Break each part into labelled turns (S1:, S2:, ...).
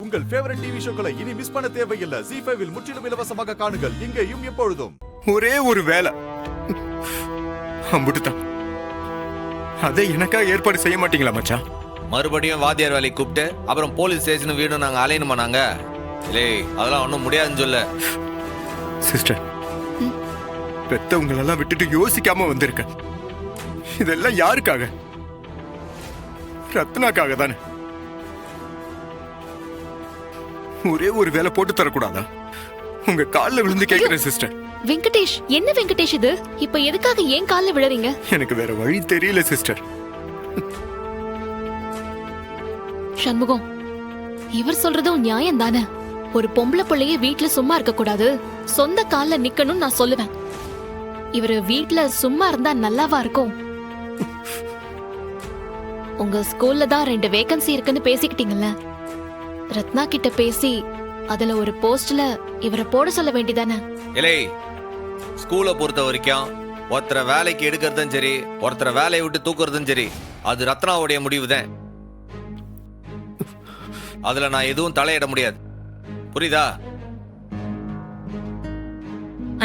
S1: உங்கள் favourite TV ஷோக்களை இனி miss பண்ண தேவையில்லை. ZEE5 இல் முற்றிலும் இலவசமாக காணுங்கள், இங்கேயும் எப்பொழுதும்.
S2: ஒரே ஒரு வேலை அம்புட்டுதான். அதை எனக்கா ஏற்பாடு செய்ய மாட்டீங்களா மச்சான்?
S3: மறுபடியும் வாத்தியார் வேலைக்கு கூப்பிட்டு அப்புறம் போலீஸ் ஸ்டேஷன் வீடும் நாங்க அலையணுமா நாங்க? இல்லை, அதெல்லாம் ஒன்றும் முடியாதுன்னு சொல்ல.
S2: சிஸ்டர், பெத்தவங்களெல்லாம் விட்டுட்டு யோசிக்காம வந்திருக்கேன். இதெல்லாம் யாருக்காக? ரத்னாக்காக தானே. ஒரே ஒரு வேலை போட்டு தரக்கூடாதா? உங்க காலில் விழுந்து கேட்கிறேன் சிஸ்டர்.
S4: வெங்கடேஷ், என்ன வெங்கடேஷ் இது? இப்ப எதுக்காக ஏன் கால்ல விழறீங்க?
S2: எனக்கு வேற வழி தெரியல சிஸ்டர்.
S4: சண்முகம், இவர் சொல்றதும் நியாயம் தானே. ஒரு பொம்பளை பிள்ளைய வீட்டுல சும்மா இருக்க கூடாது, சொந்த கால்ல நிக்கணும்னு நான் சொல்லுவேன். இவரு வீட்டுல சும்மா இருந்தா நல்லாவா இருக்கும்? உங்க ஸ்கூல்ல தான் 2 வேகன்சி இருக்குன்னு பேசிக்கிட்டீங்கல்ல, ரத்னா கிட்ட பேசி அதுல ஒரு போஸ்ட்ல இவரை போட சொல்ல வேண்டியதானே?
S3: இல்லை, ஸ்கூலை பொறுத்த வரைக்கும் ஒருத்தரை வேலைக்கு எடுக்கிறதும் சரி, ஒருத்தரை வேலையை விட்டு தூக்குறதும் சரி, அது ரத்னாவுடைய முடிவு தான். அதுல நான் எதுவும் தலையிட முடியாது. புரியுதா?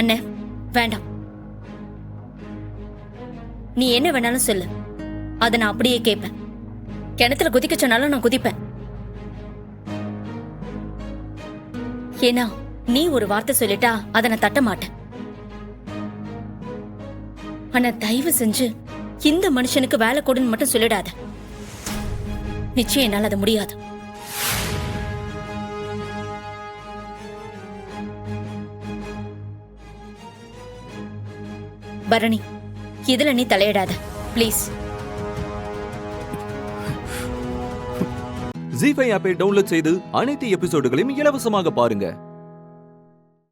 S5: அண்ணே, வேண்டாம். நீ என்ன வேணாலும் சொல்லு, அதை நான் அப்படியே கேட்பேன். கிணத்துல குதிக்க சொன்னாலும் நான் குதிப்பேன். ஏன்னா நீ ஒரு வார்த்தை சொல்லிட்டா அதை நான் தட்ட மாட்டேன். ஆனா தயவு செஞ்சு இந்த மனுஷனுக்கு வேலை கொடுன்னு மட்டும் சொல்லிடாத. நிச்சயம் என்னால் அது முடியாது. பரணி, இதுல நீ தலையிடாத ப்ளீஸ்.
S6: ZEE5 ஆப்பை டவுன்லோட் செய்து அனைத்து எபிசோடுகளையும் இலவசமாக பாருங்க.